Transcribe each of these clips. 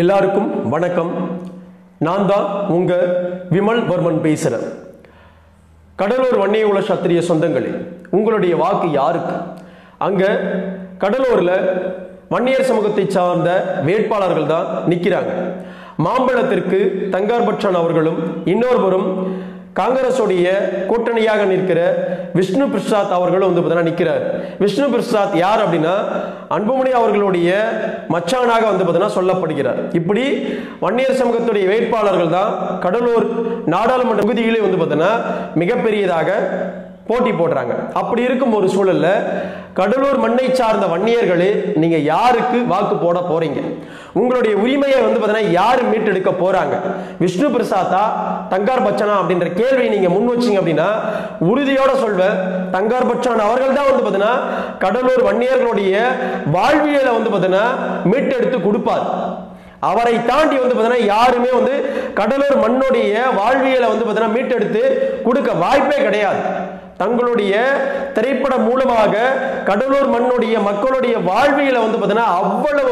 எல்லாருக்கும் வணக்கம். நான் தான் உங்க விமல் வர்மன் பேசுறேன். கடலூர் வன்னிய குல சத்திரிய சொந்தங்களே, உங்களுடைய வாக்கு யாருக்கு? அங்க கடலூர்ல வன்னியர் சமூகத்தை சார்ந்த வேட்பாளர்கள் தான் நிக்கிறாங்க. மாம்பழத்திற்கு தங்கார் பச்சான் அவர்களும் இன்னொருவரும் காங்கிரஸுடைய கூட்டணியாக நிற்கிற விஷ்ணு பிரசாத் அவர்களும் நிற்கிறார். விஷ்ணு பிரசாத் யார் அப்படின்னா அன்புமணி அவர்களுடைய மச்சானாக சொல்லப்படுகிறார். இப்படி வன்னியர் சமூகத்துடைய வேட்பாளர்கள் தான் கடலூர் நாடாளுமன்ற தொகுதியிலே மிகப்பெரியதாக போட்டி போடுறாங்க. அப்படி இருக்கும் ஒரு சூழல்ல கடலூர் மண்ணை சார்ந்த வன்னியர்களே, நீங்க யாருக்கு வாக்கு போட போறீங்க? உங்களுடைய உரிமையை யாரு மீட்டெடுக்க போறாங்க? விஷ்ணு பிரசாத்தா தங்கார் பச்சானா அப்படின்ற கேள்வியை நீங்க முன் வச்சீங்க அப்படின்னா உறுதியோட சொல்வேன், தங்கார் பச்சான் அவர்கள் தான் கடலூர் வன்னியர்களுடைய வாழ்வியலை மீட்டெடுத்து கொடுப்பார். அவரை தாண்டி யாருமே கடலூர் மண்ணுடைய வாழ்வியலை மீட்டெடுத்து கொடுக்க வாய்ப்பே கிடையாது. தங்களுடைய திரைப்படம் மூலமாக கடலூர் மண்ணுடைய மக்களுடைய வாழ்வியலை அவ்வளவு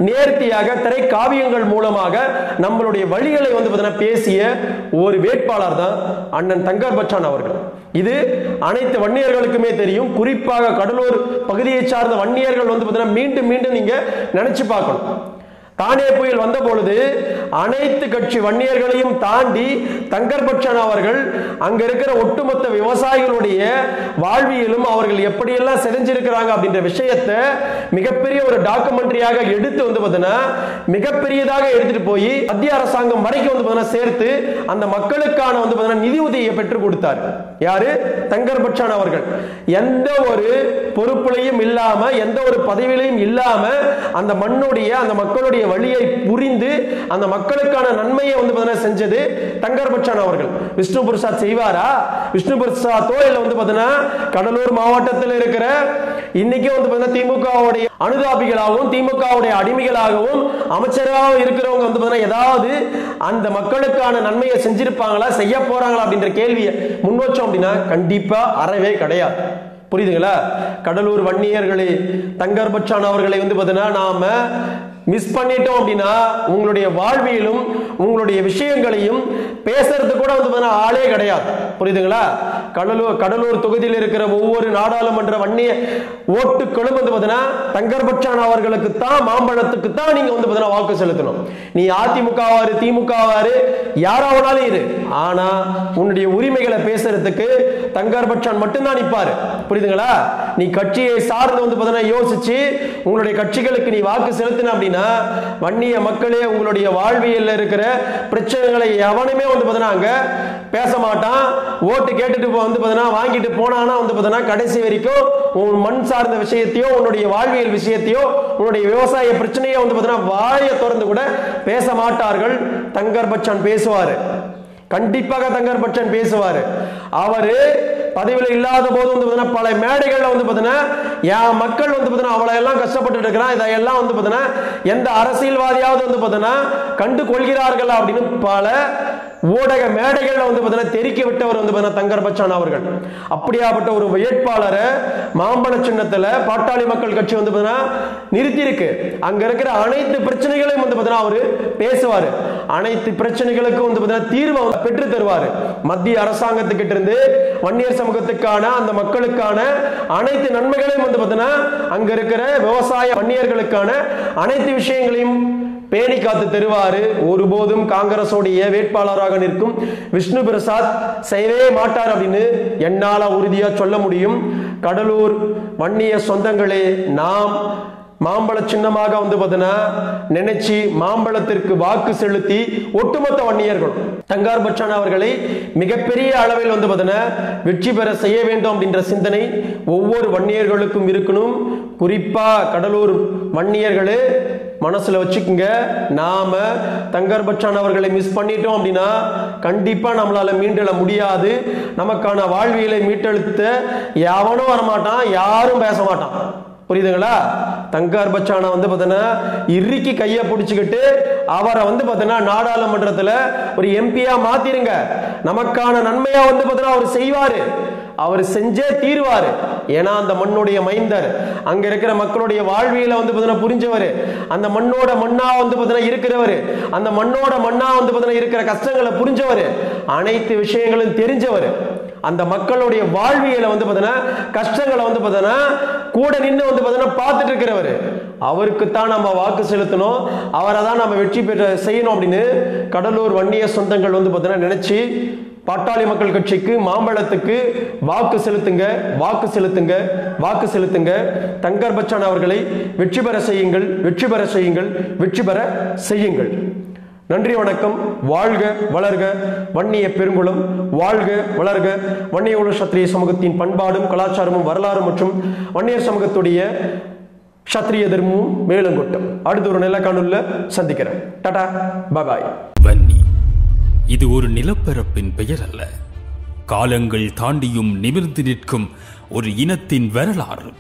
நேர்த்தியாக திரைக்காவியங்கள் மூலமாக நம்மளுடைய வழிகளை பேசிய ஒரு வேட்பாளர் தான் அண்ணன் தங்கார் பச்சான் அவர்கள். இது அனைத்து வன்னியர்களுக்குமே தெரியும். குறிப்பாக கடலூர் பகுதியை சார்ந்த வன்னியர்கள் மீண்டும் மீண்டும் நீங்க நினைச்சு பார்க்கணும். தானே புயல் வந்த பொழுது அனைத்து கட்சி வன்னியர்களையும் தாண்டி தங்கார் பச்சான் அவர்கள் அங்க இருக்கிற ஒட்டுமொத்த விவசாயிகளுடைய வாழ்வியலும் அவர்கள் எப்படியெல்லாம் செஞ்சிருக்கிறாங்க அப்படின்ற விஷயத்தை மிகப்பெரிய ஒரு டாக்குமெண்ட்ரியாக எடுத்து மிகப்பெரியதாக எடுத்துட்டு போய் மத்திய அரசாங்கம் வரைக்கும் சேர்த்து அந்த மக்களுக்கான நிதி உதவியை பெற்றுக் கொடுத்தார். யாரு? தங்கார் பச்சான் அவர்கள். எந்த ஒரு பொறுப்புலையும் இல்லாம, எந்த ஒரு பதவியிலையும் இல்லாம அந்த மண்ணுடைய அந்த மக்களுடைய வழியை புரிந்து அந்த மக்களுக்கான நன்மையை செஞ்சது தங்கார் பச்சான் அவர்கள். விஷ்ணு பிரசாத் செய்வாரா? விஷ்ணு பிரசாத்தோ இல்ல கடலூர் மாவட்டத்தில் இருக்கிற இன்னைக்கு திமுகவுடைய அனுதாபிகளாகவும் திமுகவுடைய அடிமைகளாகவும் அமைச்சராக இருக்கிறவங்க ஏதாவது அந்த மக்களுக்கான நன்மையை செஞ்சிருப்பாங்களா, செய்ய போறாங்களா அப்படின்ற கேள்வியை முன் வச்சோம் அப்படின்னா கண்டிப்பா அறவே கிடையாது. புரியுதுங்களா? கடலூர் வன்னியர்களே, தங்கார் பச்சான் அவர்களை நாம மிஸ் பண்ணிட்டோம் அப்படின்னா உங்களுடைய வாழ்வியலும் உங்களுடைய விஷயங்களையும் பேசுறது கூட ஆளே கிடையாது. புரியுதுங்களா? கடலூர் தொகுதியில் இருக்கிற ஒவ்வொரு நாடாளுமன்ற வன்னிய ஓட்டுகளும் தங்கார் பச்சான் அவர்களுக்கு தான், மாம்பழத்துக்கு தான் நீங்க வாக்கு செலுத்தணும். நீ அதிமுகவாரு திமுகவாரு யாராவனாலும் இரு, ஆனா உன்னுடைய உரிமைகளை பேசுறதுக்கு தங்கார் பச்சான் மட்டும்தான் நிற்பாரு. புரியுதுங்களா? நீ கட்சியை சார்ந்து யோசிச்சு உங்களுடைய கட்சிகளுக்கு நீ வாக்கு செலுத்தின அப்படின்னா வன்னிய மக்களே உங்களுடைய வாழ்வியல்ல இருக்கிற பிரச்சனைகளை எவனுமே அங்க பேச மாட்டான். ஓட்டு கேட்டுட்டு வாங்கிட்டு போனானா கடைசி வரைக்கும் உன் மண் சார்ந்த விஷயத்தையோ உன்னுடைய வாழ்வியல் விஷயத்தையோ உன்னுடைய விவசாய பிரச்சனையோ வாயை திறந்து கூட பேச மாட்டார்கள். தங்கார் பச்சான் பேசுவாரு. கண்டிப்பாக தங்கார் பச்சான் பேசுவாரு. அவரு பதவியில் இல்லாத போது பல மேடைகள்ல என் மக்கள் அவளை எல்லாம் கஷ்டப்பட்டு இருக்கிறான், இதெல்லாம் எந்த அரசியல்வாதியாவது கண்டு கொள்கிறார்கள் அப்படின்னு பல ஊடக மேடைகள்ல தெரிக்க விட்டவர் தங்கார் பச்சான் அவர்கள். அப்படியாப்பட்ட ஒரு வேட்பாளரை மாம்பழ சின்னத்துல பாட்டாளி மக்கள் கட்சி நிறுத்தி இருக்கு. அங்க இருக்கிற அனைத்து பிரச்சனைகளையும் அவரு பேசுவாரு. அனைத்து பிரச்சனைகளுக்கும் தீர்வை பெற்று தருவாரு. மத்திய அரசாங்கத்துக்கிட்ட இருந்து வன்னியர் சமூகத்துக்கான அந்த மக்களுக்கான அனைத்து நன்மைகளையும் அங்க இருக்கிற விவசாய வன்னியர்களுக்கான அனைத்து விஷயங்களையும் பேணி காத்து தருவாரு. ஒருபோதும் காங்கிரஸோடைய வேட்பாளராக நிற்கும் விஷ்ணு பிரசாத் செய்யவே மாட்டார் அப்படின்னு என்னால உறுதியா சொல்ல முடியும். கடலூர் வன்னிய சொந்தங்களே, நாம் மாம்பழ சின்னமாக நினைச்சு மாம்பழத்திற்கு வாக்கு செலுத்தி ஒட்டுமொத்த வன்னியர்களும் தங்கார் பச்சான் அவர்களை மிகப்பெரிய அளவில் வெற்றி பெற செய்ய வேண்டும் அப்படின்ற சிந்தனை ஒவ்வொரு வன்னியர்களுக்கும் இருக்கணும். குறிப்பா கடலூர் வன்னியர்களே மனசுல வச்சுக்குங்க. நாம தங்கார் பச்சான் அவர்களை மிஸ் பண்ணிட்டோம் அப்படின்னா கண்டிப்பா நம்மளால மீண்டெழ முடியாது. நமக்கான வாழ்வியலை மீட்டெழுத்த எவனும் வரமாட்டான், யாரும் பேச மாட்டான். புரியுதுங்களா? தங்கார் பச்சானா இறுக்கி கைய பிடிச்சுக்கிட்டு அவரை நாடாளுமன்றத்துல ஒரு எம்பியா மாத்திருங்க. நமக்கான நன்மையா அவர் செய்வாரு. அவர் செஞ்சே தீர்வாரு. ஏன்னா அந்த மண்ணுடைய மைந்தர், அங்க இருக்கிற மக்களுடைய வாழ்வியல வந்து பார்த்தீங்கன்னா புரிஞ்சவர், அந்த மண்ணோட மண்ணா வந்து பார்த்தீங்கன்னா இருக்கிறவர், அந்த மண்ணோட மண்ணா வந்து பார்த்தீங்கன்னா இருக்கிற கஷ்டங்களை புரிஞ்சவர், அனைத்து விஷயங்களும் தெரிஞ்சவர், அந்த மக்களுடைய வாழ்வியலை வந்து பார்த்தீங்கன்னா கஷ்டங்களை வந்து பார்த்தீங்கன்னா கூட நின்று வந்து பார்த்தீங்கன்னா பார்த்துட்டு இருக்கிறவர். அவருக்கு தான் நம்ம வாக்கு செலுத்தணும், அவரை தான் நம்ம வெற்றி பெற செய்யணும் அப்படின்னு கடலூர் வன்னிய சொந்தங்கள் வந்து பார்த்தீங்கன்னா நினைச்சு பாட்டாளி மக்கள் கட்சிக்கு, மாம்பழத்துக்கு வாக்கு செலுத்துங்க, வாக்கு செலுத்துங்க, வாக்கு செலுத்துங்க. தங்கர் பச்சான் அவர்களை வெற்றி பெற செய்யுங்கள், வெற்றி பெற செய்யுங்கள், வெற்றி பெற செய்யுங்கள். நன்றி, வணக்கம். வாழ்க வளர்க வன்னிய பெருங்குளம், வாழ்க வளர்க வன்னிய குல சத்திரிய சமூகத்தின் பண்பாடும் கலாச்சாரமும் வரலாறு மற்றும் வன்னியர் சமூகத்துடைய சத்திரிய தர்மமும் மேலங்கொட்டும். அடுத்த ஒரு நல்ல காணொளியில சந்திக்கிறேன். டாடா, பாய். வன்னி இது ஒரு நிலப்பரப்பின் பெயர் அல்ல, காலங்கள் தாண்டியும் நிமிர்ந்து நிற்கும் ஒரு இனத்தின் வரலாறு.